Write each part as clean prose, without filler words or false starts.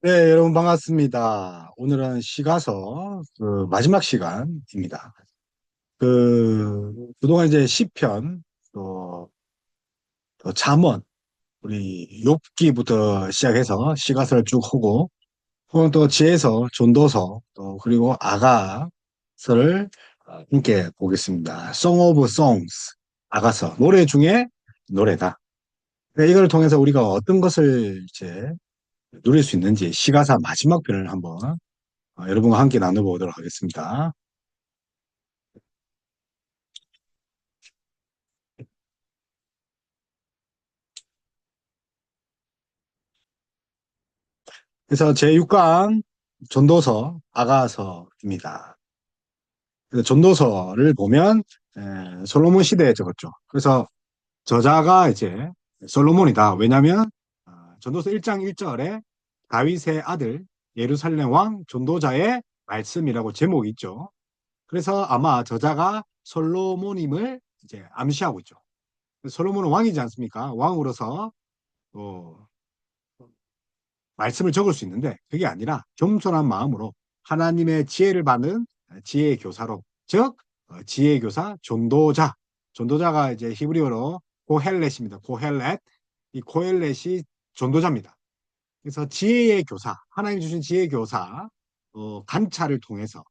네, 여러분 반갑습니다. 오늘은 시가서 마지막 시간입니다. 그동안 이제 시편, 또, 또 잠언, 우리 욥기부터 시작해서 시가서를 쭉 하고, 혹은 또 지혜서, 전도서, 또 그리고 아가서를 함께 보겠습니다. Song of Songs, 아가서, 노래 중에 노래다. 네, 이걸 통해서 우리가 어떤 것을 이제 누릴 수 있는지 시가사 마지막 편을 한번 여러분과 함께 나눠보도록 하겠습니다. 그래서 제6강 전도서 아가서입니다. 그래서 전도서를 보면 솔로몬 시대에 적었죠. 그래서 저자가 이제 솔로몬이다. 왜냐하면 전도서 1장 1절에 다윗의 아들 예루살렘 왕 전도자의 말씀이라고 제목이 있죠. 그래서 아마 저자가 솔로몬임을 이제 암시하고 있죠. 솔로몬은 왕이지 않습니까? 왕으로서 또 말씀을 적을 수 있는데 그게 아니라 겸손한 마음으로 하나님의 지혜를 받는 지혜의 교사로 즉 지혜의 교사 전도자가 이제 히브리어로 고헬렛입니다. 고헬렛 이 고헬렛이 전도자입니다. 그래서 지혜의 교사 하나님 주신 지혜의 교사 관찰을 통해서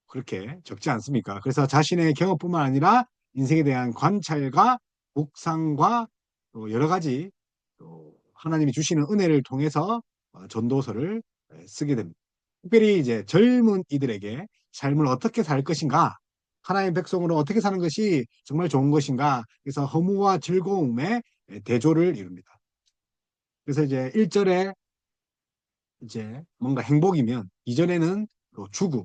그렇게 적지 않습니까? 그래서 자신의 경험뿐만 아니라 인생에 대한 관찰과 묵상과 또 여러 가지 또 하나님이 주시는 은혜를 통해서 전도서를 쓰게 됩니다. 특별히 이제 젊은 이들에게 삶을 어떻게 살 것인가, 하나님 백성으로 어떻게 사는 것이 정말 좋은 것인가, 그래서 허무와 즐거움의 대조를 이룹니다. 그래서 이제 1절에 이제 뭔가 행복이면 2절에는 또 죽음,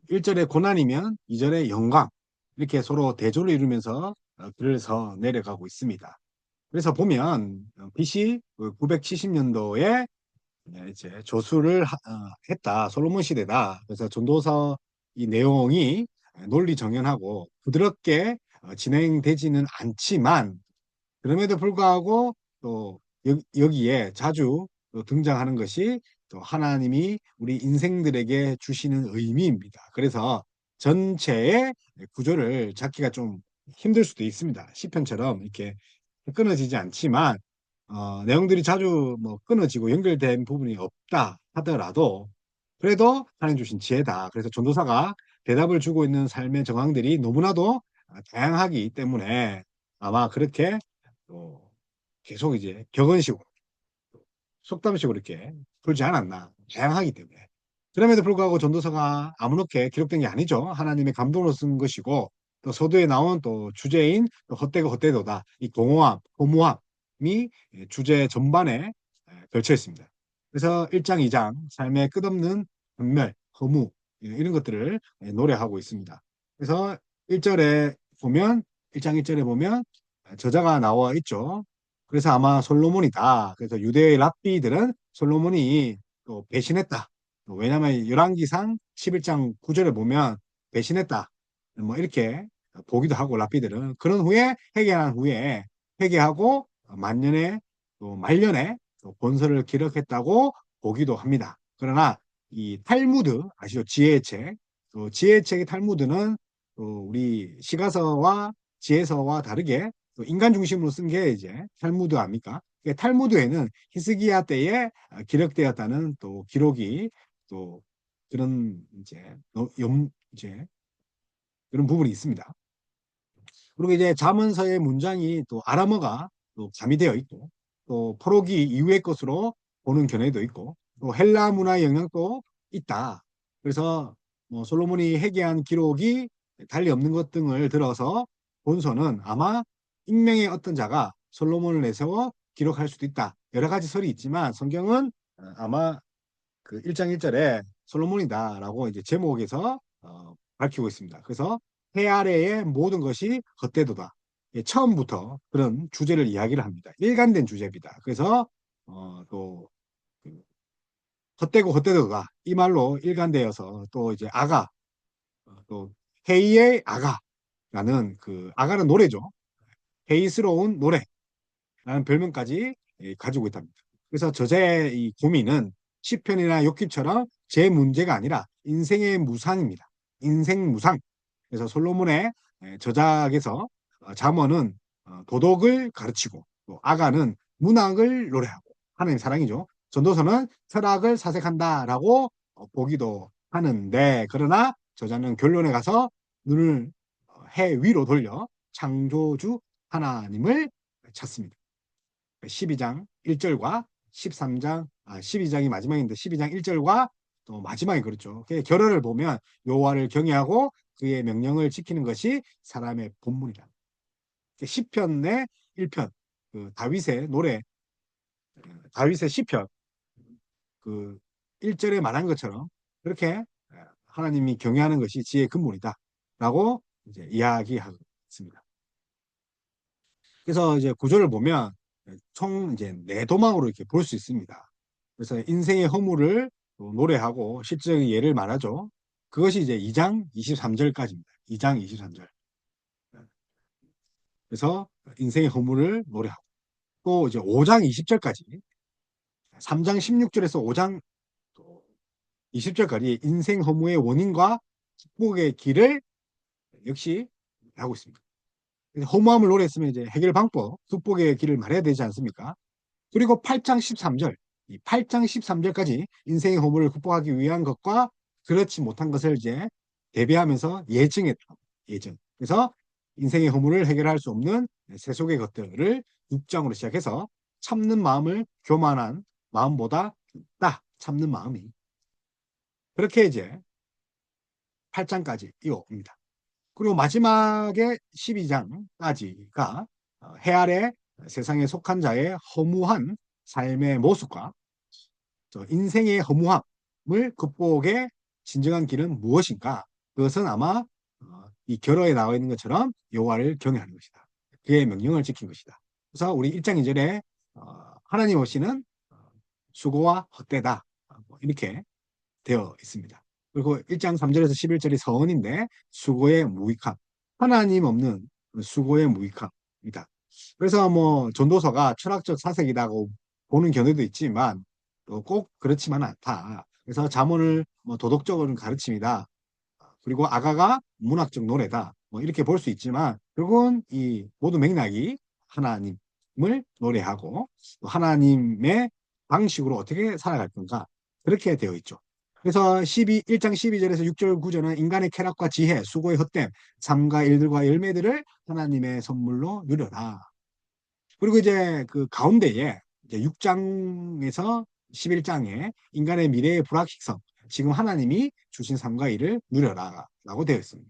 1절에 고난이면 2절에 영광 이렇게 서로 대조를 이루면서 글을 서 내려가고 있습니다. 그래서 보면 BC 970년도에 이제 조수를 했다. 솔로몬 시대다. 그래서 전도서 이 내용이 논리 정연하고 부드럽게 진행되지는 않지만 그럼에도 불구하고 또 여기에 자주 또 등장하는 것이 또 하나님이 우리 인생들에게 주시는 의미입니다. 그래서 전체의 구조를 잡기가 좀 힘들 수도 있습니다. 시편처럼 이렇게 끊어지지 않지만 내용들이 자주 뭐 끊어지고 연결된 부분이 없다 하더라도 그래도 하나님 주신 지혜다. 그래서 전도사가 대답을 주고 있는 삶의 정황들이 너무나도 다양하기 때문에 아마 그렇게 또 계속 이제 격언식으로 속담식으로 이렇게 풀지 않았나 다양하기 때문에 그럼에도 불구하고 전도서가 아무렇게 기록된 게 아니죠. 하나님의 감동으로 쓴 것이고 또 서두에 나온 또 주제인 또 헛되고 헛되도다 이 공허함, 허무함이 주제 전반에 걸쳐 있습니다. 그래서 1장, 2장 삶의 끝없는 분멸, 허무 이런 것들을 노래하고 있습니다. 그래서 1절에 보면 1장 1절에 보면 저자가 나와 있죠. 그래서 아마 솔로몬이다. 그래서 유대의 랍비들은 솔로몬이 또 배신했다. 왜냐하면 열왕기상 11장 9절에 보면 배신했다. 뭐 이렇게 보기도 하고 랍비들은 그런 후에 회개한 후에 회개하고 만년에 또 말년에 또 본서를 기록했다고 보기도 합니다. 그러나 이 탈무드 아시죠? 지혜의 책. 또 지혜의 책의 탈무드는 또 우리 시가서와 지혜서와 다르게 또 인간 중심으로 쓴 게 이제 탈무드 아닙니까? 탈무드에는 히스기야 때에 기록되었다는 또 기록이 또 그런 이제 이제 그런 부분이 있습니다. 그리고 이제 잠언서의 문장이 또 아람어가 또 가미되어 있고 또 포로기 이후의 것으로 보는 견해도 있고 또 헬라 문화의 영향도 있다. 그래서 뭐 솔로몬이 회개한 기록이 달리 없는 것 등을 들어서 본서는 아마 익명의 어떤 자가 솔로몬을 내세워 기록할 수도 있다. 여러 가지 설이 있지만 성경은 아마 그 1장 1절에 솔로몬이다라고 이제 제목에서 밝히고 있습니다. 그래서 해 아래의 모든 것이 헛되도다. 예, 처음부터 그런 주제를 이야기를 합니다. 일관된 주제입니다. 그래서 또 그 헛되고 헛되도다 이 말로 일관되어서 또 이제 아가 또 헤이의 아가라는 그 아가는 노래죠. 헤이스러운 노래라는 별명까지 가지고 있답니다. 그래서 저자의 이 고민은 시편이나 욥기처럼 제 문제가 아니라 인생의 무상입니다. 인생 무상. 그래서 솔로몬의 저작에서 잠언은 도덕을 가르치고 또 아가는 문학을 노래하고 하나님 사랑이죠. 전도서는 철학을 사색한다라고 보기도 하는데 그러나 저자는 결론에 가서 눈을 해 위로 돌려 창조주 하나님을 찾습니다. 12장 1절과 13장, 12장이 마지막인데 12장 1절과 또 마지막이 그렇죠. 결어를 보면 여호와를 경외하고 그의 명령을 지키는 것이 사람의 본분이다. 시편의 1편, 그 다윗의 노래, 다윗의 시편, 그 1절에 말한 것처럼 그렇게 하나님이 경외하는 것이 지혜의 근본이다. 라고 이제 이야기하고 있습니다. 그래서 이제 구조를 보면 총 이제 네 도망으로 이렇게 볼 수 있습니다. 그래서 인생의 허물을 노래하고 실제적인 예를 말하죠. 그것이 이제 2장 23절까지입니다. 2장 23절. 그래서 인생의 허물을 노래하고 또 이제 5장 20절까지 3장 16절에서 5장 20절까지 인생 허무의 원인과 극복의 길을 역시 하고 있습니다. 허무함을 노래했으면 이제 해결 방법, 극복의 길을 말해야 되지 않습니까? 그리고 8장 13절, 이 8장 13절까지 인생의 허물을 극복하기 위한 것과 그렇지 못한 것을 이제 대비하면서 예증했다. 예증. 그래서 인생의 허물을 해결할 수 없는 세속의 것들을 6장으로 시작해서 참는 마음을 교만한 마음보다 낫다. 참는 마음이. 그렇게 이제 8장까지 이어옵니다. 그리고 마지막에 12장까지가 해 아래 세상에 속한 자의 허무한 삶의 모습과 인생의 허무함을 극복의 진정한 길은 무엇인가? 그것은 아마 이 결어에 나와 있는 것처럼 여호와를 경외하는 것이다. 그의 명령을 지킨 것이다. 그래서 우리 1장 2절에 하나님 없이는 수고와 헛되다. 이렇게 되어 있습니다. 그리고 1장 3절에서 11절이 서언인데 수고의 무익함. 하나님 없는 수고의 무익함이다. 그래서 뭐 전도서가 철학적 사색이라고 보는 견해도 있지만 또 꼭 그렇지만 않다. 그래서 잠언을 뭐 도덕적으로는 가르침이다. 그리고 아가가 문학적 노래다. 뭐 이렇게 볼 수 있지만 결국은 이 모든 맥락이 하나님을 노래하고 또 하나님의 방식으로 어떻게 살아갈 건가 그렇게 되어 있죠. 그래서 1장 12절에서 6절 9절은 인간의 쾌락과 지혜, 수고의 헛됨, 삶과 일들과 열매들을 하나님의 선물로 누려라. 그리고 이제 그 가운데에 이제 6장에서 11장에 인간의 미래의 불확실성, 지금 하나님이 주신 삶과 일을 누려라 라고 되어 있습니다.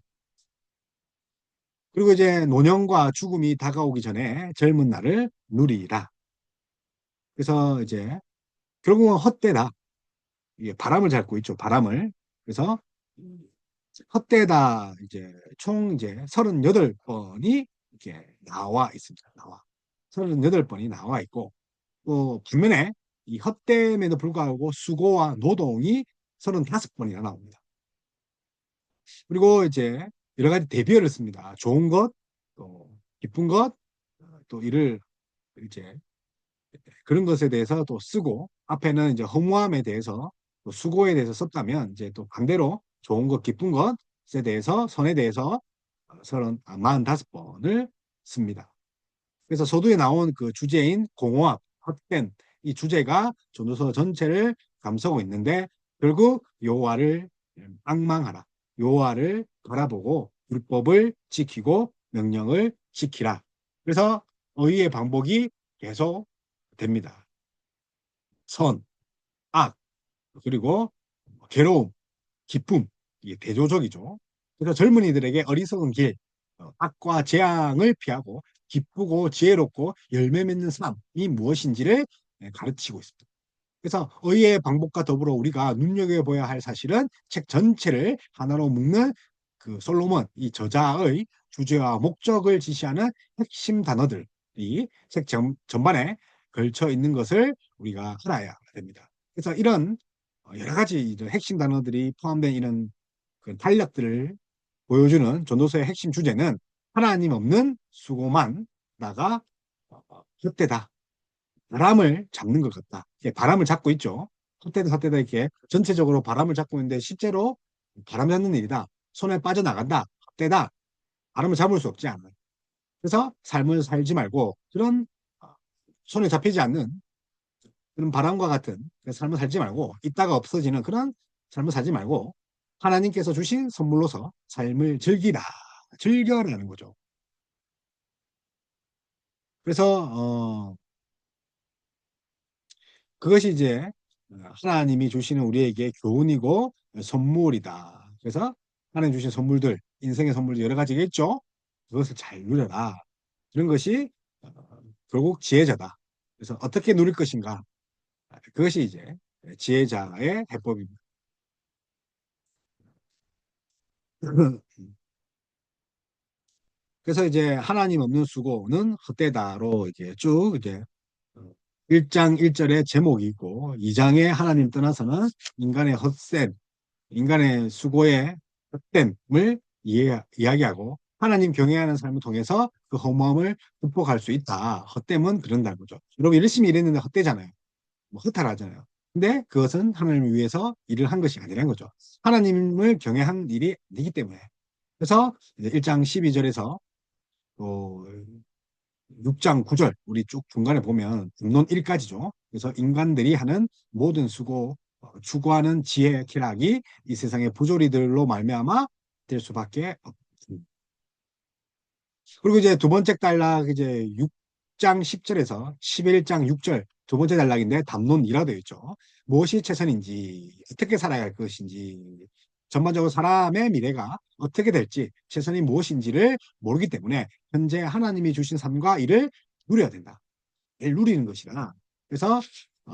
그리고 이제 노년과 죽음이 다가오기 전에 젊은 날을 누리라. 그래서 이제 결국은 헛되다. 이게 바람을 잡고 있죠. 바람을. 그래서 헛되다 이제 총 이제 38번이 이렇게 나와 있습니다. 나와. 38번이 나와 있고 또 반면에 이 헛됨에도 불구하고 수고와 노동이 35번이나 나옵니다. 그리고 이제 여러 가지 대비어를 씁니다. 좋은 것, 또 기쁜 것, 또 이를 이제 그런 것에 대해서 또 쓰고 앞에는 이제 허무함에 대해서 또 수고에 대해서 썼다면 이제 또 반대로 좋은 것, 기쁜 것에 대해서 선에 대해서 45번을 씁니다. 그래서 서두에 나온 그 주제인 공허함, 헛된 이 주제가 전도서 전체를 감싸고 있는데 결국 여호와를 앙망하라. 여호와를 바라보고 율법을 지키고 명령을 지키라. 그래서 의의 반복이 계속 됩니다. 선, 악, 그리고 괴로움, 기쁨, 이게 대조적이죠. 그래서 젊은이들에게 어리석은 길, 악과 재앙을 피하고 기쁘고 지혜롭고 열매 맺는 삶이 무엇인지를 가르치고 있습니다. 그래서 의의 방법과 더불어 우리가 눈여겨봐야 할 사실은 책 전체를 하나로 묶는 그 솔로몬 이 저자의 주제와 목적을 지시하는 핵심 단어들이 책 전반에 걸쳐 있는 것을 우리가 알아야 됩니다. 그래서 이런 여러 가지 핵심 단어들이 포함된 이런 그 탄력들을 보여주는 전도서의 핵심 주제는 하나님 없는 수고만 나가 헛되다. 바람을 잡는 것 같다. 바람을 잡고 있죠. 헛되다 헛되다 이렇게 전체적으로 바람을 잡고 있는데 실제로 바람 잡는 일이다. 손에 빠져나간다. 헛되다. 바람을 잡을 수 없지 않아요. 그래서 삶을 살지 말고 그런 손에 잡히지 않는 그런 바람과 같은 삶을 살지 말고 있다가 없어지는 그런 삶을 살지 말고 하나님께서 주신 선물로서 삶을 즐기라. 즐겨라는 거죠. 그래서 그것이 이제 하나님이 주시는 우리에게 교훈이고 선물이다. 그래서 하나님 주신 선물들, 인생의 선물들 여러 가지가 있죠. 그것을 잘 누려라. 그런 것이 어, 결국 지혜자다. 그래서 어떻게 누릴 것인가? 그것이 이제 지혜자의 해법입니다. 그래서 이제 하나님 없는 수고는 헛되다로 이제 쭉 이제 1장 1절에 제목이 있고 2장에 하나님 떠나서는 인간의 헛됨, 인간의 수고의 헛됨을 이야기하고 하나님 경외하는 삶을 통해서 그 허무함을 극복할 수 있다. 헛됨은 그런다는 거죠. 여러분 열심히 일했는데 헛되잖아요. 뭐 허탈하잖아요. 근데 그것은 하나님을 위해서 일을 한 것이 아니라는 거죠. 하나님을 경외한 일이 아니기 때문에. 그래서 이제 1장 12절에서 또 6장 9절 우리 쭉 중간에 보면 본론 1까지죠. 그래서 인간들이 하는 모든 수고 추구하는 지혜 쾌락이 이 세상의 부조리들로 말미암아 될 수밖에 없습니다. 그리고 이제 두 번째 단락 이제 6장 10절에서 11장 6절 두 번째 단락인데 담론이라 되어 있죠. 무엇이 최선인지 어떻게 살아야 할 것인지 전반적으로 사람의 미래가 어떻게 될지 최선이 무엇인지를 모르기 때문에 현재 하나님이 주신 삶과 이를 누려야 된다. 이를 누리는 것이라. 그래서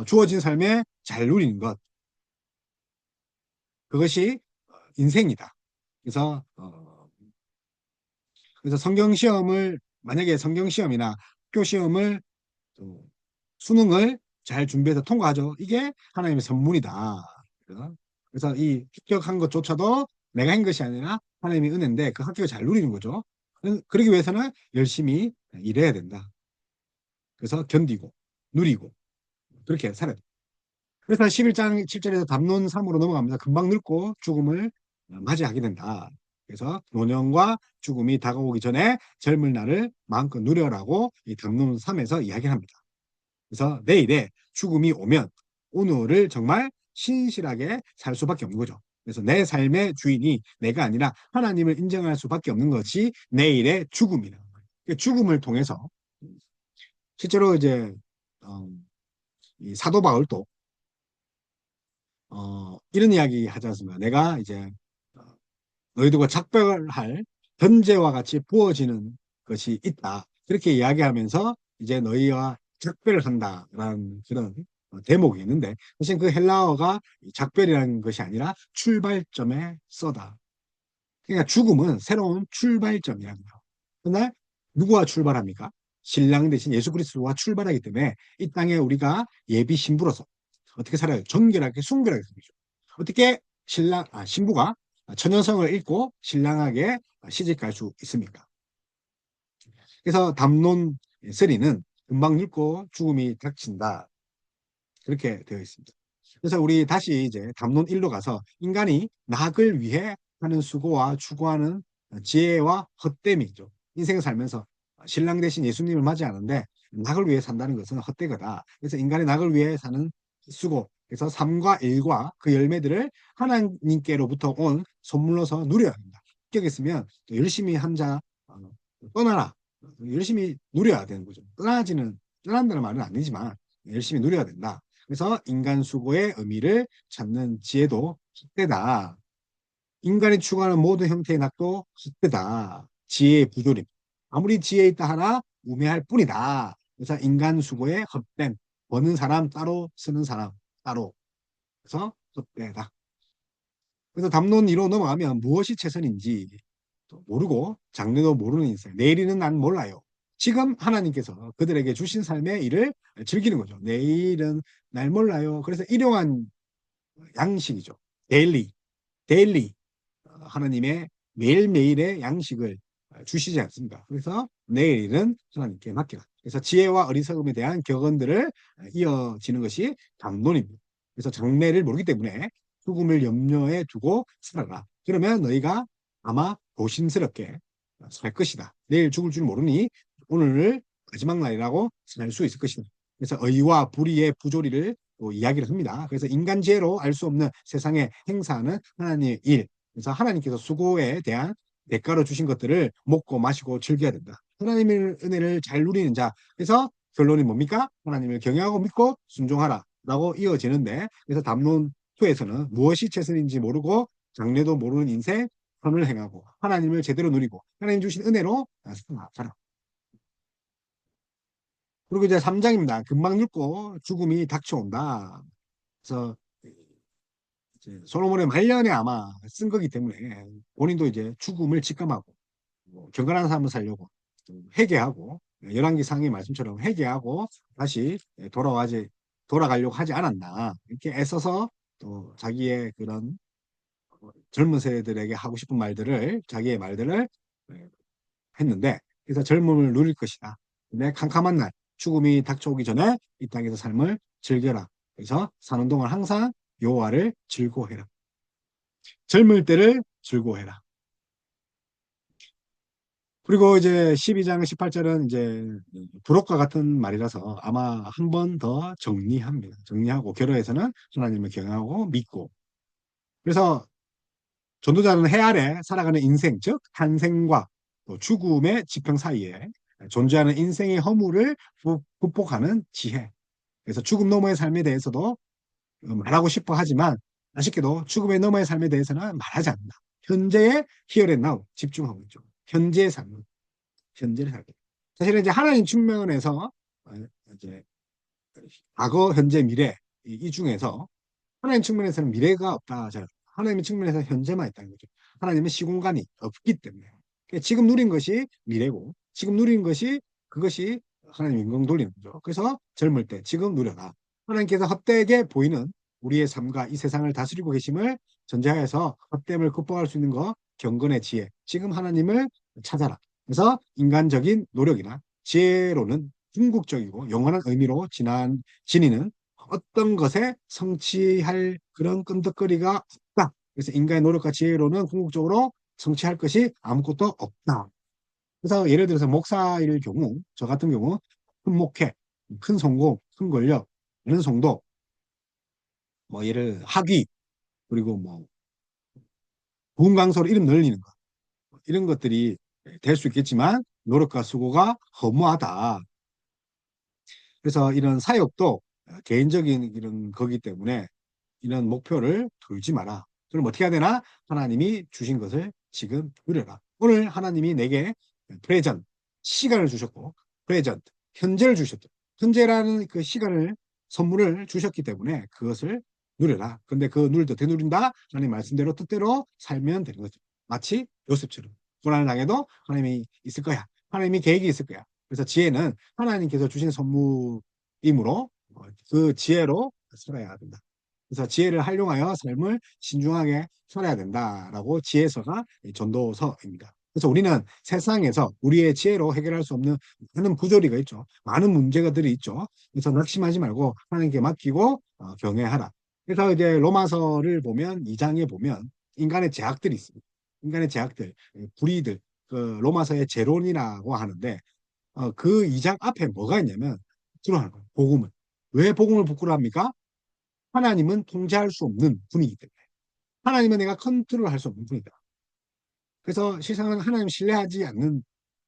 주어진 삶에 잘 누리는 것 그것이 인생이다. 그래서 성경 시험을 만약에 성경 시험이나 학교 시험을 또 수능을 잘 준비해서 통과하죠. 이게 하나님의 선물이다. 그래서 이 합격한 것조차도 내가 한 것이 아니라 하나님의 은혜인데 그 합격을 잘 누리는 거죠. 그러기 위해서는 열심히 일해야 된다. 그래서 견디고 누리고 그렇게 살아야 돼. 그래서 11장 7절에서 담론 3으로 넘어갑니다. 금방 늙고 죽음을 맞이하게 된다. 그래서 노년과 죽음이 다가오기 전에 젊은 날을 마음껏 누려라고 이 담론 3에서 이야기합니다. 그래서 내일에 죽음이 오면 오늘을 정말 신실하게 살 수밖에 없는 거죠. 그래서 내 삶의 주인이 내가 아니라 하나님을 인정할 수밖에 없는 것이 내일의 죽음이라는 거예요. 죽음을 통해서 실제로 이제 이 사도 바울도 이런 이야기 하지 않습니까? 내가 이제 어, 너희들과 작별할 현재와 같이 부어지는 것이 있다. 그렇게 이야기하면서 이제 너희와 작별을 한다라는 그런 대목이 있는데 사실 그 헬라어가 작별이라는 것이 아니라 출발점에 써다. 그러니까 죽음은 새로운 출발점이라는 거예요. 그날 누구와 출발합니까? 신랑 대신 예수 그리스도와 출발하기 때문에 이 땅에 우리가 예비 신부로서 어떻게 살아요? 정결하게 순결하게 살죠. 어떻게 신부가 처녀성을 잃고 신랑에게 시집갈 수 있습니까? 그래서 담론 3는 금방 늙고 죽음이 닥친다. 그렇게 되어 있습니다. 그래서 우리 다시 이제 담론 1로 가서 인간이 낙을 위해 하는 수고와 추구하는 지혜와 헛됨이죠. 인생을 살면서 신랑 대신 예수님을 맞이하는데 낙을 위해 산다는 것은 헛되거다. 그래서 인간의 낙을 위해 사는 수고, 그래서 삶과 일과 그 열매들을 하나님께로부터 온 선물로서 누려야 합니다. 합격했으면 열심히 한 자 떠나라. 열심히 누려야 되는 거죠. 떠난다는 말은 아니지만 열심히 누려야 된다. 그래서 인간 수고의 의미를 찾는 지혜도 헛되다. 인간이 추구하는 모든 형태의 낙도 헛되다. 지혜의 부조림. 아무리 지혜 있다 하나 우매할 뿐이다. 그래서 인간 수고의 헛됨. 버는 사람 따로 쓰는 사람 따로. 그래서 헛되다. 그래서 담론 2로 넘어가면 무엇이 최선인지 모르고 장래도 모르는 인생. 내일은 난 몰라요. 지금 하나님께서 그들에게 주신 삶의 일을 즐기는 거죠. 내일은 날 몰라요. 그래서 일용한 양식이죠. 데일리 하나님의 매일매일의 양식을 주시지 않습니까? 그래서 내일은 하나님께 맡기라. 그래서 지혜와 어리석음에 대한 격언들을 이어지는 것이 담론입니다. 그래서 장래를 모르기 때문에 죽음을 염려에 두고 살아라. 그러면 너희가 아마 조심스럽게 살 것이다. 내일 죽을 줄 모르니 오늘을 마지막 날이라고 살 수 있을 것이다. 그래서 의와 불의의 부조리를 또 이야기를 합니다. 그래서 인간죄로 알 수 없는 세상의 행사는 하나님의 일. 그래서 하나님께서 수고에 대한 대가로 주신 것들을 먹고 마시고 즐겨야 된다. 하나님의 은혜를 잘 누리는 자. 그래서 결론이 뭡니까? 하나님을 경외하고 믿고 순종하라. 라고 이어지는데, 그래서 담론 2에서는 무엇이 최선인지 모르고 장래도 모르는 인생, 선을 행하고 하나님을 제대로 누리고 하나님 주신 은혜로 살아. 그리고 이제 3장입니다. 금방 늙고 죽음이 닥쳐온다. 그래서 이제 솔로몬의 말년에 아마 쓴 거기 때문에 본인도 이제 죽음을 직감하고 뭐 경건한 삶을 살려고 회개하고 열왕기 상의 말씀처럼 회개하고 다시 돌아가려고 하지 않았나 이렇게 애써서 또 자기의 그런 젊은 세대들에게 하고 싶은 말들을 자기의 말들을 했는데 그래서 젊음을 누릴 것이다. 근데 캄캄한 날 죽음이 닥쳐오기 전에 이 땅에서 삶을 즐겨라. 그래서 사는 동안 항상 여호와를 즐거워해라. 젊을 때를 즐거워해라. 그리고 이제 12장 18절은 이제 부록과 같은 말이라서 아마 한 번 더 정리합니다. 정리하고 결어에서는 하나님을 경외하고 믿고. 그래서 전도자는 해 아래 살아가는 인생, 즉 탄생과 또 죽음의 지평 사이에 존재하는 인생의 허물을 극복하는 지혜. 그래서 죽음 너머의 삶에 대해서도 말하고 싶어 하지만 아쉽게도 죽음의 너머의 삶에 대해서는 말하지 않는다. 현재의 here and now 집중하고 있죠. 현재의 삶, 현재를 살고. 사실은 이제 하나님 측면에서 이제 과거, 현재, 미래 이 중에서 하나님 측면에서는 미래가 없다 하잖아요. 하나님의 측면에서 현재만 있다는 거죠. 하나님은 시공간이 없기 때문에. 그러니까 지금 누린 것이 미래고, 지금 누린 것이 그것이 하나님 인공 돌리는 거죠. 그래서 젊을 때 지금 누려라. 하나님께서 헛되게 보이는 우리의 삶과 이 세상을 다스리고 계심을 전제하여서 헛됨을 극복할 수 있는 거 경건의 지혜. 지금 하나님을 찾아라. 그래서 인간적인 노력이나 지혜로는 궁극적이고 영원한 의미로 지니는 어떤 것에 성취할 그런 끈덕거리가 없다. 그래서 인간의 노력과 지혜로는 궁극적으로 성취할 것이 아무것도 없다. 그래서 예를 들어서 목사일 경우, 저 같은 경우 큰 목회, 큰 성공, 큰 권력, 많은 성도, 뭐 예를 학위, 그리고 뭐 부흥 강소로 이름 늘리는 것, 이런 것들이 될 수 있겠지만 노력과 수고가 허무하다. 그래서 이런 사역도 개인적인 이런 거기 때문에 이런 목표를 두지 마라. 그럼 어떻게 해야 되나? 하나님이 주신 것을 지금 누려라. 오늘 하나님이 내게 프레젠트, 시간을 주셨고, 프레젠트, 현재를 주셨죠. 현재라는 그 시간을, 선물을 주셨기 때문에 그것을 누려라. 근데 그 누릴 때 누린다? 하나님 말씀대로 뜻대로 살면 되는 거죠. 마치 요셉처럼. 고난을 당해도 하나님이 있을 거야. 하나님이 계획이 있을 거야. 그래서 지혜는 하나님께서 주신 선물이므로 그 지혜로 살아야 된다. 그래서 지혜를 활용하여 삶을 신중하게 살아야 된다라고 지혜서가 전도서입니다. 그래서 우리는 세상에서 우리의 지혜로 해결할 수 없는 많은 부조리가 있죠. 많은 문제가들이 있죠. 그래서 낙심하지 말고 하나님께 맡기고 경외하라. 그래서 이제 로마서를 보면 2장에 보면 인간의 제약들이 있습니다. 인간의 제약들, 불의들, 그 로마서의 재론이라고 하는데 그 2장 앞에 뭐가 있냐면 부끄러워하는 거예요. 복음을. 왜 복음을 부끄러워합니까? 하나님은 통제할 수 없는 분이기 때문에. 하나님은 내가 컨트롤할 수 없는 분이다. 그래서 세상은 하나님 신뢰하지 않는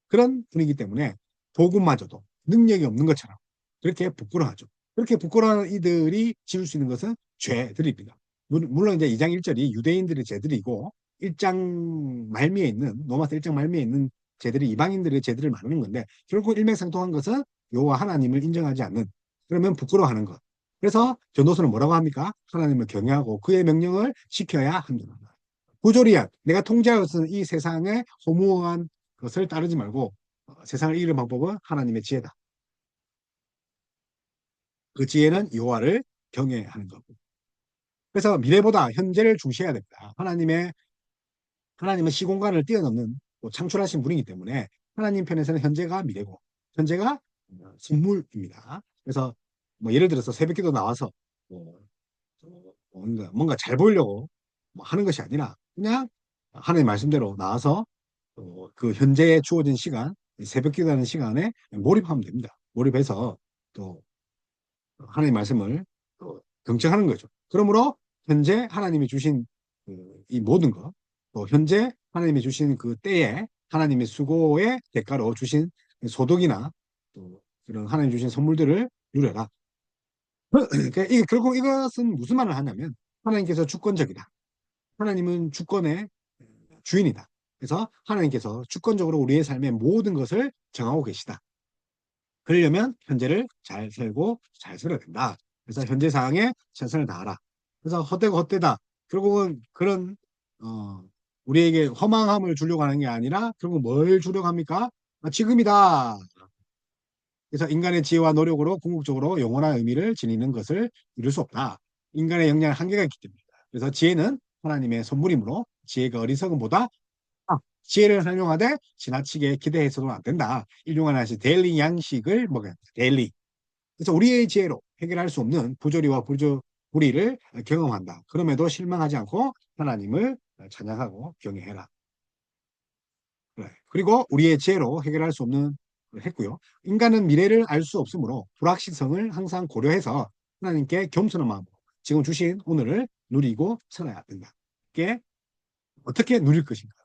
그런 분이기 때문에 복음마저도 능력이 없는 것처럼 그렇게 부끄러워하죠. 그렇게 부끄러워하는 이들이 지을 수 있는 것은 죄들입니다. 물론 이제 2장 1절이 유대인들의 죄들이고 1장 말미에 있는 로마서 1장 말미에 있는 죄들이 이방인들의 죄들을 말하는 건데 결국 일맥상통한 것은 여호와 하나님을 인정하지 않는 그러면 부끄러워하는 것. 그래서 전도서는 뭐라고 합니까? 하나님을 경외하고 그의 명령을 지켜야 한다. 부조리한 내가 통제하고 있는 이 세상의 허무한 것을 따르지 말고 세상을 이기는 방법은 하나님의 지혜다. 그 지혜는 여호와를 경외하는 거고. 그래서 미래보다 현재를 중시해야 됩니다. 하나님은 시공간을 뛰어넘는 창출하신 분이기 때문에 하나님 편에서는 현재가 미래고 현재가 선물입니다. 그래서 뭐 예를 들어서 새벽기도 나와서 뭐 뭔가 잘 보이려고 뭐 하는 것이 아니라 그냥 하나님 말씀대로 나와서 그 현재에 주어진 시간, 새벽 기도하는 시간에 몰입하면 됩니다. 몰입해서 또 하나님 말씀을 또 경청하는 거죠. 그러므로 현재 하나님이 주신 이 모든 것, 또 현재 하나님이 주신 그 때에 하나님의 수고의 대가로 주신 소득이나 또 그런 하나님 주신 선물들을 누려라. 그러니까 이게 결국 이것은 무슨 말을 하냐면 하나님께서 주권적이다. 하나님은 주권의 주인이다. 그래서 하나님께서 주권적으로 우리의 삶의 모든 것을 정하고 계시다. 그러려면 현재를 잘 살고 잘 살아야 된다. 그래서 현재 상황에 최선을 다하라. 그래서 헛되고 헛되다. 결국은 그런 어, 우리에게 허망함을 주려고 하는 게 아니라 결국 뭘 주려고 합니까? 지금이다. 그래서 인간의 지혜와 노력으로 궁극적으로 영원한 의미를 지니는 것을 이룰 수 없다. 인간의 역량은 한계가 있기 때문이다. 그래서 지혜는 하나님의 선물이므로 지혜가 어리석음보다 지혜를 활용하되 지나치게 기대해서는 안 된다. 일용할 것이 데일리 양식을 먹어야 한다. 데일리. 그래서 우리의 지혜로 해결할 수 없는 부조리와 불의를 경험한다. 그럼에도 실망하지 않고 하나님을 찬양하고 경외해라. 그래. 그리고 우리의 지혜로 해결할 수 없는 걸 했고요. 인간은 미래를 알 수 없으므로 불확실성을 항상 고려해서 하나님께 겸손한 마음으로 지금 주신 오늘을 누리고 살아야 된다. 이게 어떻게 누릴 것인가?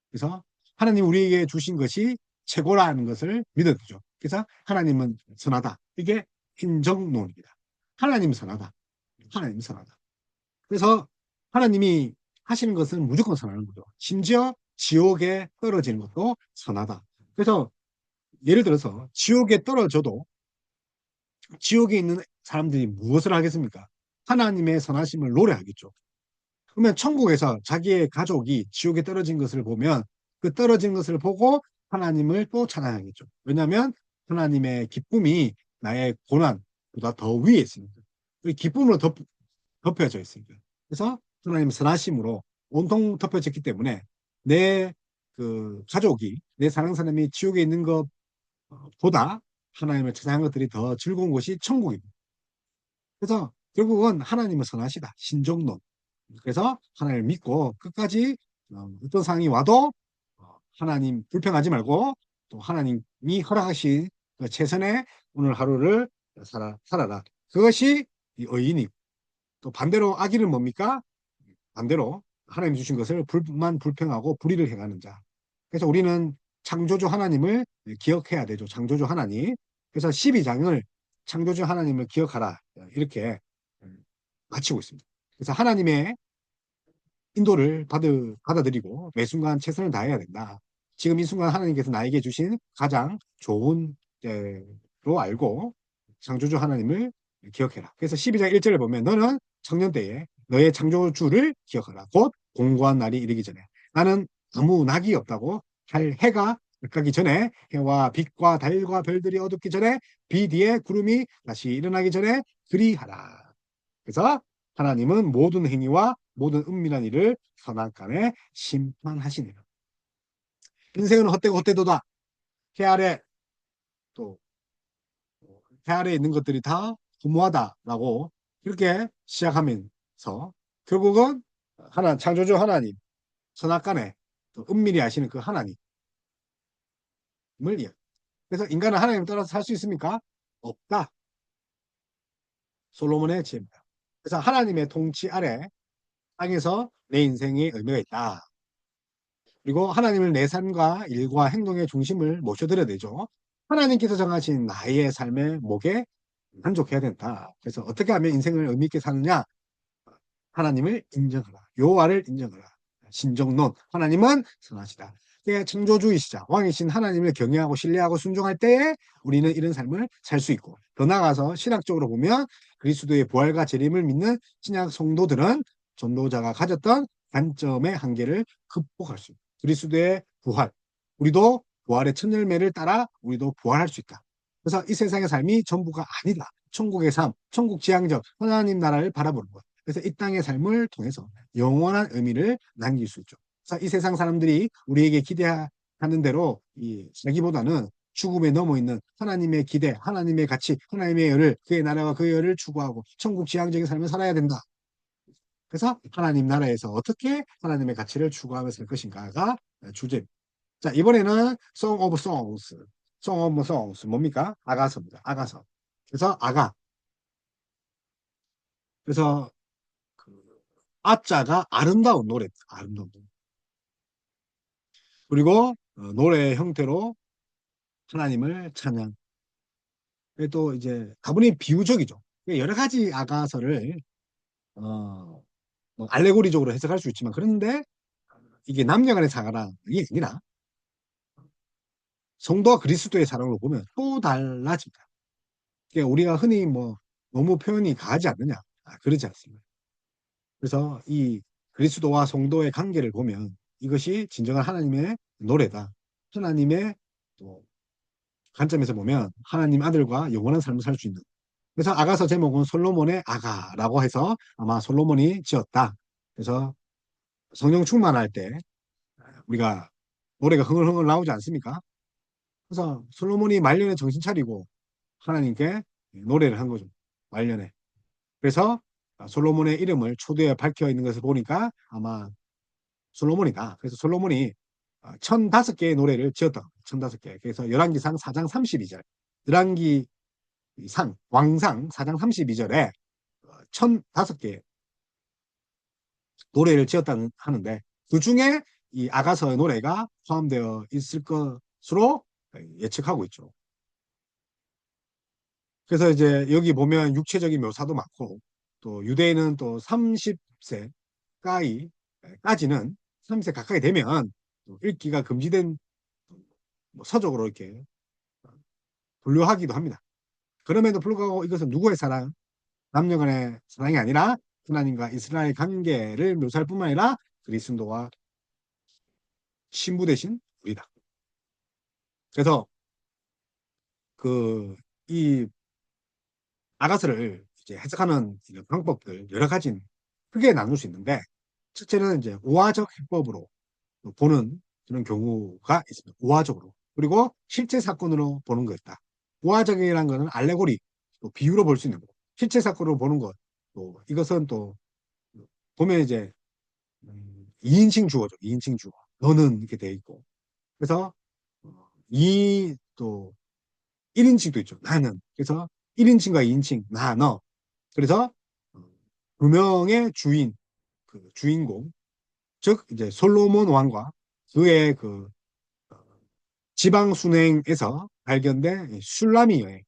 그래서 하나님 우리에게 주신 것이 최고라는 것을 믿어야 되죠. 그래서 하나님은 선하다. 이게 hin정론입니다. 하나님은 선하다. 하나님은 선하다. 그래서 하나님이 하시는 것은 무조건 선하는 거죠. 심지어 지옥에 떨어지는 것도 선하다. 그래서 예를 들어서 지옥에 떨어져도 지옥에 있는 사람들이 무엇을 하겠습니까? 하나님의 선하심을 노래하겠죠. 그러면 천국에서 자기의 가족이 지옥에 떨어진 것을 보면 그 떨어진 것을 보고 하나님을 또 찬양하겠죠. 왜냐하면 하나님의 기쁨이 나의 고난보다 더 위에 있으니까. 그 기쁨으로 덮여져 있으니까. 그래서 하나님 선하심으로 온통 덮여졌기 때문에 내 그 가족이 내 사랑하는 사람이 지옥에 있는 것보다 하나님을 찬양한 것들이 더 즐거운 곳이 천국입니다. 그래서 결국은 하나님은 선하시다. 신정론. 그래서 하나님을 믿고 끝까지 어떤 상황이 와도 하나님 불평하지 말고 또 하나님이 허락하신 그 최선의 오늘 하루를 살아라. 그것이 이 의인이고 또 반대로 악인은 뭡니까? 반대로 하나님 주신 것을 불만 불평하고 불의를 행하는 자. 그래서 우리는 창조주 하나님을 기억해야 되죠. 창조주 하나님. 그래서 12장을 창조주 하나님을 기억하라. 이렇게 마치고 있습니다. 그래서 하나님의 인도를 받아들이고 매 순간 최선을 다해야 된다. 지금 이 순간 하나님께서 나에게 주신 가장 좋은 때로 알고 창조주 하나님을 기억해라. 그래서 12장 1절을 보면 너는 청년 때에 너의 창조주를 기억하라. 곧 공고한 날이 이르기 전에 나는 아무 낙이 없다고 할 해가 가기 전에 해와 빛과 달과 별들이 어둡기 전에 비 뒤에 구름이 다시 일어나기 전에 그리하라. 그래서 하나님은 모든 행위와 모든 은밀한 일을 선악간에 심판하시니라. 인생은 헛되고 헛되도다. 해 아래 또 해 아래 있는 것들이 다 허무하다라고 이렇게 시작하면서 결국은 창조주 하나님 선악간에 또 은밀히 아시는 그 하나님을 이야기. 그래서 인간은 하나님을 따라서 살 수 있습니까? 없다. 솔로몬의 지혜입니다. 그래서 하나님의 통치 아래 땅에서 내 인생의 의미가 있다. 그리고 하나님을 내 삶과 일과 행동의 중심을 모셔드려야 되죠. 하나님께서 정하신 나의 삶의 목에 만족해야 된다. 그래서 어떻게 하면 인생을 의미 있게 사느냐? 하나님을 인정하라. 여호와를 인정하라. 신정론. 하나님은 선하시다. 창조주이시자 왕이신 하나님을 경외하고 신뢰하고 순종할 때에 우리는 이런 삶을 살 수 있고 더 나아가서 신학적으로 보면 그리스도의 부활과 재림을 믿는 신약 성도들은 전도자가 가졌던 단점의 한계를 극복할 수 있다. 그리스도의 부활. 우리도 부활의 첫 열매를 따라 우리도 부활할 수 있다. 그래서 이 세상의 삶이 전부가 아니다. 천국의 삶, 천국 지향적 하나님 나라를 바라보는 것. 그래서 이 땅의 삶을 통해서 영원한 의미를 남길 수 있죠. 그래서 이 세상 사람들이 우리에게 기대하는 대로 이 살기보다는 죽음에 넘어 있는 하나님의 기대, 하나님의 가치, 하나님의 열을, 그의 나라와 그의 열을 추구하고 천국 지향적인 삶을 살아야 된다. 그래서 하나님 나라에서 어떻게 하나님의 가치를 추구하며 살 것인가가 주제. 자, 이번에는 Song of Songs. Song of Songs. 뭡니까? 아가서입니다. 아가서. 그래서 아가. 그래서 그 아자가 아름다운 노래. 아름다운 노래. 그리고 노래 형태로 하나님을 찬양. 또 이제 다분히 비유적이죠. 여러 가지 아가서를 뭐 알레고리적으로 해석할 수 있지만 그런데 이게 남녀간의 사랑이 아니라 성도와 그리스도의 사랑으로 보면 또 달라집니다. 그러니까 우리가 흔히 뭐 너무 표현이 가하지 않느냐? 그러지 않습니다. 그래서 이 그리스도와 성도의 관계를 보면 이것이 진정한 하나님의 노래다. 하나님의 또 관점에서 보면 하나님 아들과 영원한 삶을 살 수 있는. 그래서 아가서 제목은 솔로몬의 아가라고 해서 아마 솔로몬이 지었다. 그래서 성령 충만할 때 우리가 노래가 흥얼흥얼 나오지 않습니까? 그래서 솔로몬이 말년에 정신 차리고 하나님께 노래를 한 거죠. 말년에. 그래서 솔로몬의 이름을 초대에 밝혀 있는 것을 보니까 아마 솔로몬이다. 그래서 솔로몬이 1005개의 노래를 지었다. 1005개. 그래서 열왕기상 4장 32절. 열왕기상 왕상 4장 32절에 1005개 노래를 지었다는 하는데 그 중에 이 아가서의 노래가 포함되어 있을 것으로 예측하고 있죠. 그래서 이제 여기 보면 육체적인 묘사도 많고 또 유대인은 또 30세까지는 30세 가까이 되면 읽기가 금지된 뭐 서적으로 이렇게 분류하기도 합니다. 그럼에도 불구하고 이것은 누구의 사랑? 남녀 간의 사랑이 아니라 하나님과 이스라엘 관계를 묘사할 뿐만 아니라 그리스도와 신부 대신 우리다. 그래서 그 이 아가서를 이제 해석하는 이런 방법들 여러 가지 크게 나눌 수 있는데 첫째는 이제 우화적 해법으로 보는 그런 경우가 있습니다. 우화적으로. 그리고 실제 사건으로 보는 거 있다. 우화적이라는 것은 알레고리, 또 비유로 볼 수 있는 거. 실제 사건으로 보는 것. 또 이것은 또 보면 이제 2인칭 주어죠. 2인칭 주어. 너는 이렇게 돼 있고. 그래서 이또 1인칭도 있죠. 나는. 그래서 1인칭과 2인칭, 나, 너. 그래서 두 명의 주인, 그 주인공, 즉 이제 솔로몬 왕과 그의 그 지방 순행에서 발견된 술라미 여인,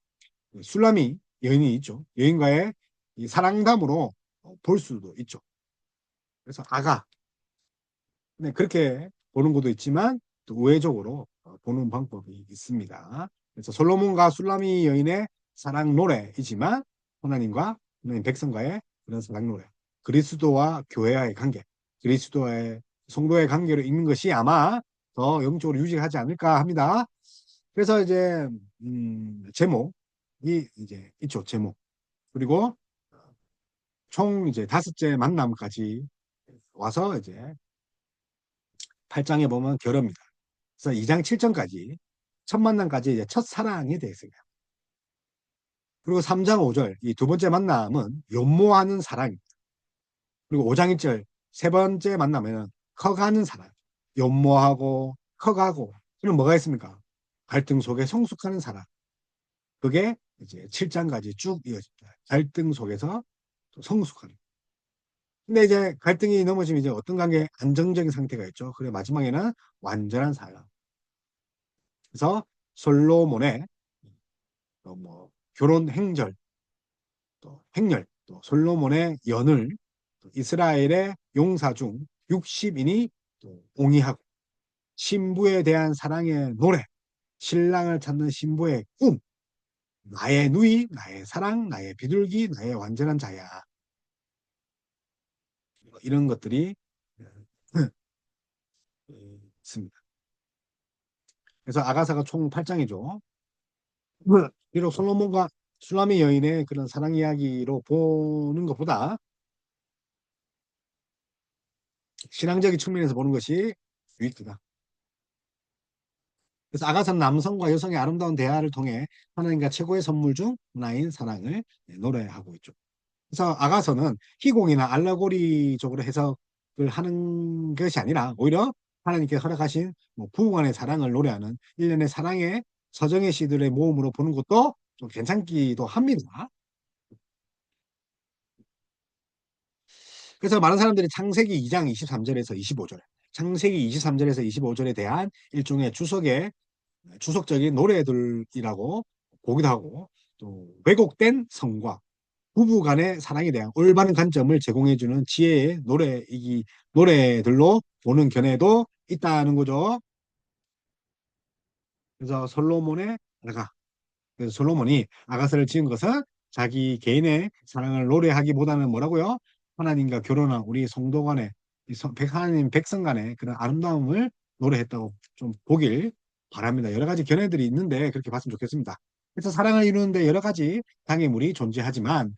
술라미 여인이 있죠. 여인과의 이 사랑담으로 볼 수도 있죠. 그래서 아가, 네, 그렇게 보는 것도 있지만 또 우회적으로 보는 방법이 있습니다. 그래서 솔로몬과 술라미 여인의 사랑 노래이지만 하나님과 하나님 백성과의 그런 사랑 노래, 그리스도와 교회와의 관계, 그리스도와의 성도의 관계로 읽는 것이 아마 더 영적으로 유지하지 않을까 합니다. 그래서 이제 제목이 이제 있죠. 제목. 그리고 총 이제 5째 만남까지 와서 이제 8장에 보면 결합니다. 그래서 2장 7절까지 첫 만남까지 이제 첫 사랑이 되어 있습니다. 그리고 3장 5절 이 두 번째 만남은 연모하는 사랑입니다. 그리고 5장 1절 세 번째 만남에는 커가는 사랑. 연모하고 커가고 그럼 뭐가 있습니까? 갈등 속에 성숙하는 사랑. 그게 이제 7장까지 쭉 이어집니다. 갈등 속에서 성숙하는. 근데 이제 갈등이 넘어지면 이제 어떤 관계 안정적인 상태가 있죠. 그리고 마지막에는 완전한 사랑. 그래서 솔로몬의 뭐 결혼 행절, 또 행렬, 또 솔로몬의 연을 또 이스라엘의 용사 중 60인이 또 옹이하고 신부에 대한 사랑의 노래, 신랑을 찾는 신부의 꿈, 나의 누이, 나의 사랑, 나의 비둘기, 나의 완전한 자야. 이런 것들이 있습니다. 그래서 아가사가 총 8장이죠. 비록 솔로몬과 슐라미 여인의 그런 사랑 이야기로 보는 것보다 신앙적인 측면에서 보는 것이 유익하다. 그래서 아가서는 남성과 여성의 아름다운 대화를 통해 하나님과 최고의 선물 중 하나인 사랑을 노래하고 있죠. 그래서 아가서는 희곡이나 알레고리적으로 해석을 하는 것이 아니라 오히려 하나님께 허락하신 뭐 부부간의 사랑을 노래하는 일련의 사랑의 서정의 시들의 모음으로 보는 것도 좀 괜찮기도 합니다. 그래서 많은 사람들이 창세기 2장 23절에서 25절, 창세기 23절에서 25절에 대한 일종의 주석적인 노래들이라고 보기도 하고, 또 왜곡된 성과 부부 간의 사랑에 대한 올바른 관점을 제공해주는 지혜의 노래들로 보는 견해도 있다는 거죠. 그래서 그래서 솔로몬이 아가서를 지은 것은 자기 개인의 사랑을 노래하기보다는 뭐라고요? 하나님과 결혼한 우리 성도 간의 하나님 백성 간의 그런 아름다움을 노래했다고 좀 보길 바랍니다. 여러 가지 견해들이 있는데 그렇게 봤으면 좋겠습니다. 그래서 사랑을 이루는데 여러 가지 장애물이 존재하지만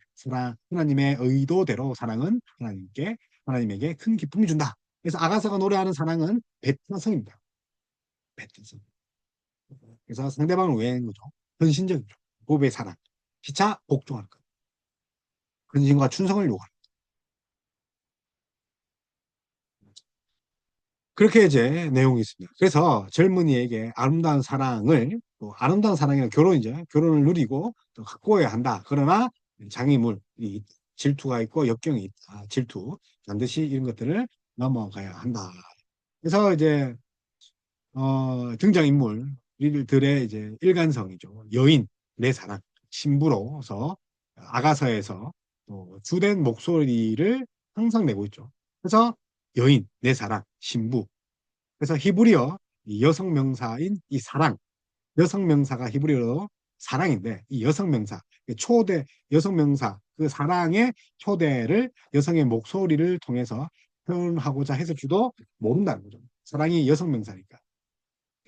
하나님의 의도대로 사랑은 하나님에게 큰 기쁨이 준다. 그래서 아가서가 노래하는 사랑은 배타성입니다. 배타성. 그래서 상대방을 위한 거죠. 헌신적이죠. 부부의 사랑. 피차 복종하는 것. 헌신과 충성을 요구하는 것. 그렇게 이제 내용이 있습니다. 그래서 젊은이에게 또 아름다운 사랑이나 결혼이죠. 결혼을 누리고 또 가꾸어야 한다. 그러나 장애물이 질투가 있고 역경이 있다. 질투. 반드시 이런 것들을 넘어가야 한다. 그래서 이제 등장인물들의 이제 일관성이죠. 여인, 내 사랑, 신부로서 아가서에서 또 주된 목소리를 항상 내고 있죠. 그래서 여인, 내 사랑, 신부. 그래서 히브리어 이 여성 명사인 이 사랑, 여성 명사가 히브리어로 사랑인데 이 여성 명사, 초대 여성 명사, 그 사랑의 초대를 여성의 목소리를 통해서 표현하고자 해서주도 모른다는 거죠. 사랑이 여성 명사니까.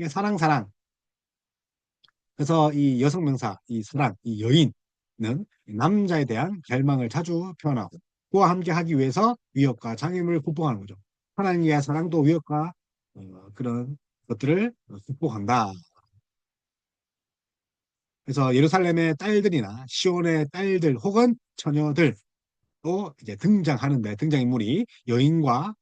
사랑, 사랑. 그래서 이 여성 명사, 이 사랑, 이 여인은 남자에 대한 갈망을 자주 표현하고 그와 함께 하기 위해서 위협과 장애물을 극복하는 거죠. 하나님의 사랑도 위협과 그런 것들을 극복한다. 그래서 예루살렘의 딸들이나 시온의 딸들 혹은 처녀들도 이제 등장인물이 여인과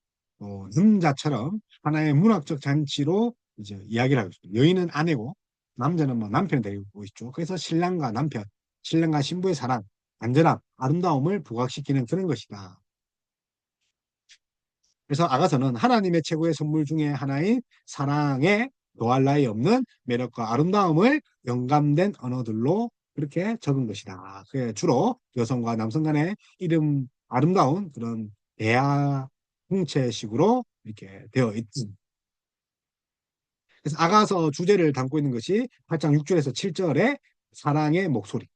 남자처럼 하나의 문학적 잔치로 이제 이야기를 하고 있습니다. 여인은 아내고 남자는 뭐 남편을 데리고 있죠. 그래서 신랑과 남편, 신랑과 신부의 사랑, 안전함, 아름다움을 부각시키는 그런 것이다. 그래서 아가서는 하나님의 최고의 선물 중에 하나인 사랑에 더할 나위 없는 매력과 아름다움을 영감된 언어들로 그렇게 적은 것이다. 그게 주로 여성과 남성 간의 아름다운 그런 대화 공체식으로 이렇게 되어 있지. 그래서 아가서 주제를 담고 있는 것이 8장 6절에서 7절의 사랑의 목소리.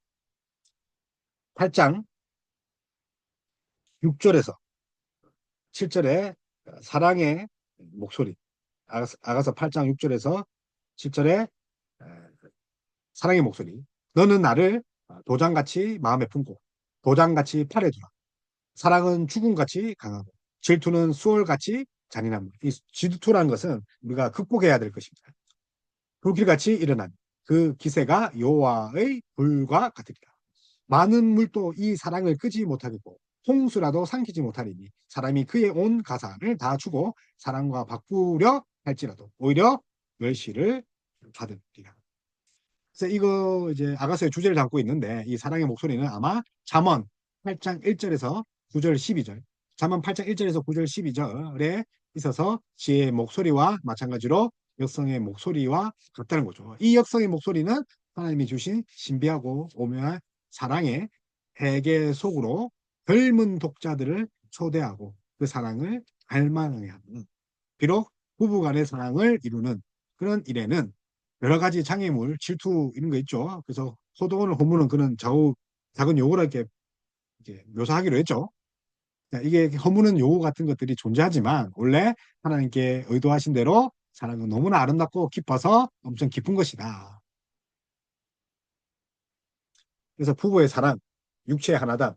8장 6절에서 7절의 사랑의 목소리. 아가서 8장 6절에서 7절의 사랑의 목소리. 너는 나를 도장같이 마음에 품고 도장같이 팔에 두라. 사랑은 죽음같이 강하고 질투는 수월같이 잔인합니다. 이 질투라는 것은 우리가 극복해야 될 것입니다. 불길같이 일어난 그 기세가 여호와의 불과 같으리라. 많은 물도 이 사랑을 끄지 못하겠고 홍수라도 삼키지 못하리니 사람이 그의 온 가사를 다 주고 사랑과 바꾸려 할지라도 오히려 멸시를 받으리라. 그래서 이거 이제 아가서의 주제를 담고 있는데 이 사랑의 목소리는 아마 잠언 8장 1절에서 9절 12절 잠언 8장 1절에서 9절 12절에 있어서 지혜의 목소리와 마찬가지로 역성의 목소리와 같다는 거죠. 이 역성의 목소리는 하나님이 주신 신비하고 오묘한 사랑의 회개 속으로 젊은 독자들을 초대하고 그 사랑을 갈망하게 하는 비록 부부간의 사랑을 이루는 그런 일에는 여러 가지 장애물, 질투 이런 거 있죠. 그래서 호동을 허무는 그런 작은 요구를 이렇게 묘사하기로 했죠. 이게 허무는 요구 같은 것들이 존재하지만 원래 하나님께 의도하신 대로 사랑은 너무나 아름답고 깊어서 엄청 깊은 것이다. 그래서 부부의 사랑, 육체의 하나다.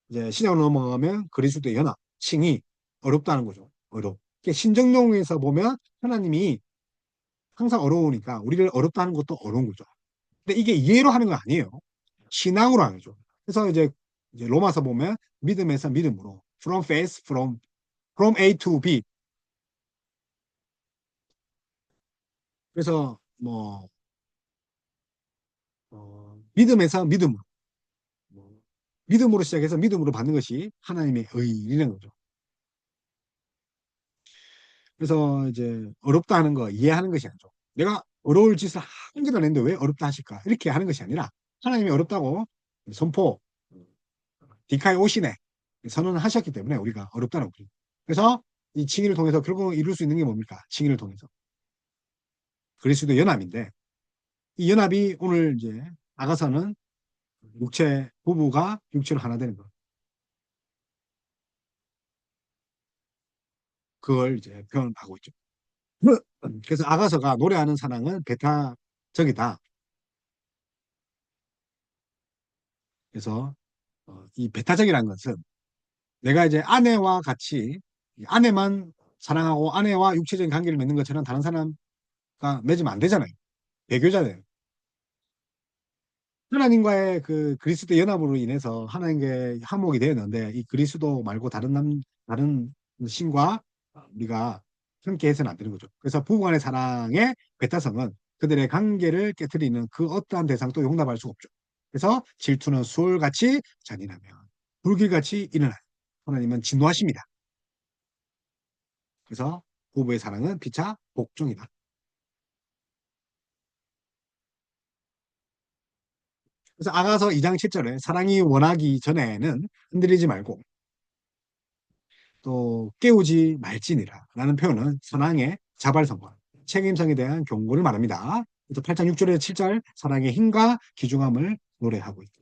이제 신약으로 넘어가면 그리스도의 연합, 칭이 어렵다는 거죠. 어렵. 신정용에서 보면 하나님이 항상 어려우니까 우리를 어렵다 하는 것도 어려운 거죠. 근데 이게 이해로 하는 건 아니에요. 신앙으로 하는 거죠. 그래서 이제 로마서 보면 믿음에서 믿음으로 from faith from A to B. 그래서 뭐 믿음에서 믿음으로 뭐, 믿음으로 시작해서 믿음으로 받는 것이 하나님의 의라는 거죠. 그래서 이제 어렵다 하는 거 이해하는 것이 아니죠. 내가 어려울 짓을 한 개도 안 했는데 왜 어렵다 하실까? 이렇게 하는 것이 아니라 하나님이 어렵다고 선포, 디카이 오시네 선언을 하셨기 때문에 우리가 어렵다는 거죠. 그래서 이 칭의를 통해서 결국 이룰 수 있는 게 뭡니까? 칭의를 통해서. 그리스도 연합인데 이 연합이 오늘 이제 아가서는 육체 부부가 육체로 하나 되는 거. 그걸 이제 표현하고 있죠. 그래서 아가서가 노래하는 사랑은 배타적이다. 그래서 이 배타적이라는 것은 내가 이제 아내와 같이 아내만 사랑하고 아내와 육체적인 관계를 맺는 것처럼 다른 사람과 맺으면 안 되잖아요. 배교자예요. 하나님과의 그 그리스도 연합으로 인해서 하나님께 화목이 되었는데 이 그리스도 말고 다른 신과 우리가 함께 해서는 안 되는 거죠. 그래서 부부간의 사랑의 배타성은 그들의 관계를 깨뜨리는 그 어떠한 대상도 용납할 수 없죠. 그래서 질투는 수월같이 잔인하며 불길같이 일어나요. 하나님은 진노하십니다. 그래서 부부의 사랑은 피차 복종이다. 그래서 아가서 2장 7절에 사랑이 원하기 전에는 흔들리지 말고 또 깨우지 말지니라 라는 표현은 사랑의 자발성과 책임성에 대한 경고를 말합니다. 그래서 8장 6절에서 7절 사랑의 힘과 귀중함을 노래하고 있다.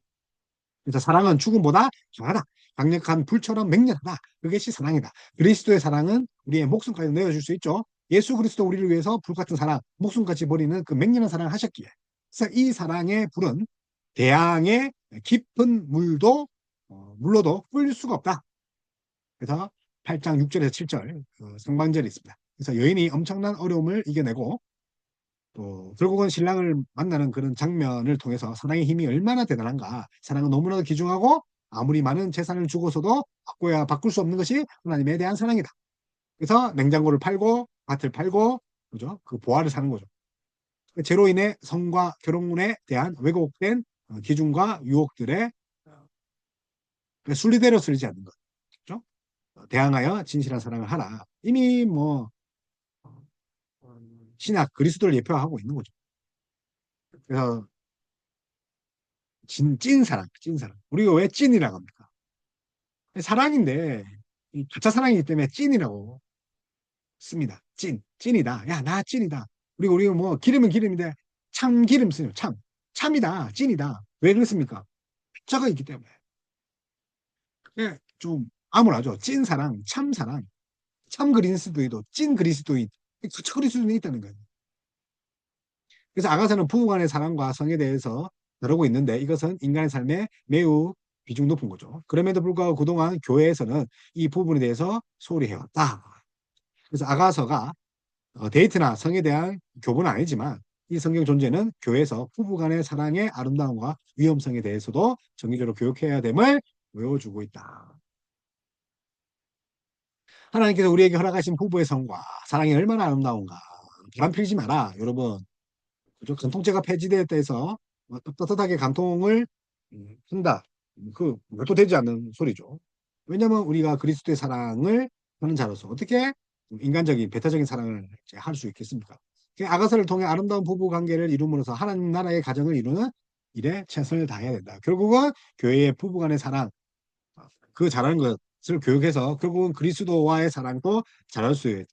그래서 사랑은 죽음보다 강하다. 강력한 불처럼 맹렬하다. 그것이 사랑이다. 그리스도의 사랑은 우리의 목숨까지 내어줄 수 있죠. 예수 그리스도 우리를 위해서 불같은 사랑, 목숨까지 버리는 그 맹렬한 사랑을 하셨기에. 그래서 이 사랑의 불은 대양의 깊은 물로도 끓일 수가 없다. 그래서 8장 6절에서 7절 상반절이 있습니다. 그래서 여인이 엄청난 어려움을 이겨내고 또 결국은 신랑을 만나는 그런 장면을 통해서 사랑의 힘이 얼마나 대단한가. 사랑은 너무나도 귀중하고 아무리 많은 재산을 주고서도 바꿔야 바꿀 수 없는 것이 하나님에 대한 사랑이다. 그래서 냉장고를 팔고 밭을 팔고 그죠? 그 보화를 사는 거죠. 제로 인해 성과 결혼에 대한 왜곡된 기준과 유혹들에 순리대로 쓰지 않는 것. 그죠? 대항하여 진실한 사랑을 하라. 이미 뭐 신약 그리스도를 예표하고 있는 거죠. 그래서 찐 사랑, 찐 사랑. 우리가 왜 찐이라고 합니까? 사랑인데 가짜 사랑이기 때문에 찐이라고 씁니다. 찐이다. 야, 나 찐이다. 그리고 우리가 뭐 기름은 기름인데 참 기름 쓰요. 참이다, 찐이다. 왜 그렇습니까? 자가 있기 때문에. 좀 암울하죠. 찐 사랑, 참 사랑, 참 그리스도인도 찐 그리스도인, 가짜 그리스도인이 있다는 거예요. 그래서 아가서는 부부간의 사랑과 성에 대해서 다루고 있는데 이것은 인간의 삶에 매우 비중 높은 거죠. 그럼에도 불구하고 그동안 교회에서는 이 부분에 대해서 소홀히 해왔다. 그래서 아가서가 데이트나 성에 대한 교본은 아니지만 이 성경 존재는 교회에서 부부간의 사랑의 아름다움과 위험성에 대해서도 정기적으로 교육해야 됨을 보여주고 있다. 하나님께서 우리에게 허락하신 부부의 성과 사랑이 얼마나 아름다운가. 바람 피지 마라, 여러분. 그죠? 간통죄가 폐지되었다 해서 떳떳하게 간통을 한다. 그 말도 되지 않는 소리죠. 왜냐하면 우리가 그리스도의 사랑을 하는 자로서 어떻게 인간적인 배타적인 사랑을 할 수 있겠습니까? 아가서를 통해 아름다운 부부 관계를 이룸으로써 하나님 나라의 가정을 이루는 일에 최선을 다해야 된다. 결국은 교회의 부부 간의 사랑, 그 잘하는 것을 교육해서 결국은 그리스도와의 사랑도 잘할 수 있다.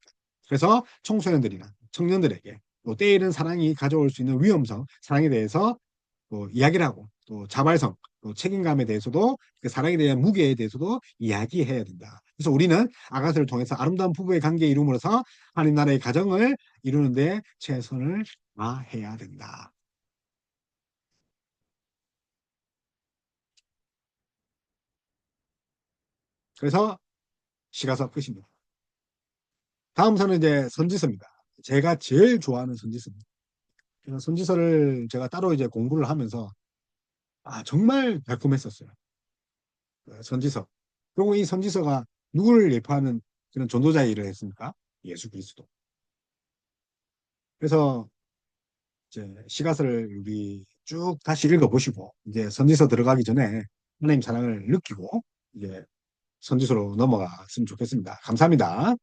그래서 청소년들이나 청년들에게 또 때이른 사랑이 가져올 수 있는 위험성, 사랑에 대해서 또 이야기를 하고 또 자발성, 또 책임감에 대해서도 그 사랑에 대한 무게에 대해서도 이야기해야 된다. 그래서 우리는 아가서를 통해서 아름다운 부부의 관계 이룸으로써 하나님 나라의 가정을 이루는데 최선을 다해야 된다. 그래서 시가서 끝입니다. 다음 서는 이제 선지서입니다. 제가 제일 좋아하는 선지서입니다. 그래서 선지서를 제가 따로 이제 공부를 하면서 정말 달콤했었어요. 그 선지서. 그리고 이 선지서가 누구를 예표하는 그런 전도자의 일을 했습니까? 예수 그리스도. 그래서 이제 시가서를 우리 쭉 다시 읽어보시고 이제 선지서 들어가기 전에 하나님 사랑을 느끼고 이제 선지서로 넘어갔으면 좋겠습니다. 감사합니다.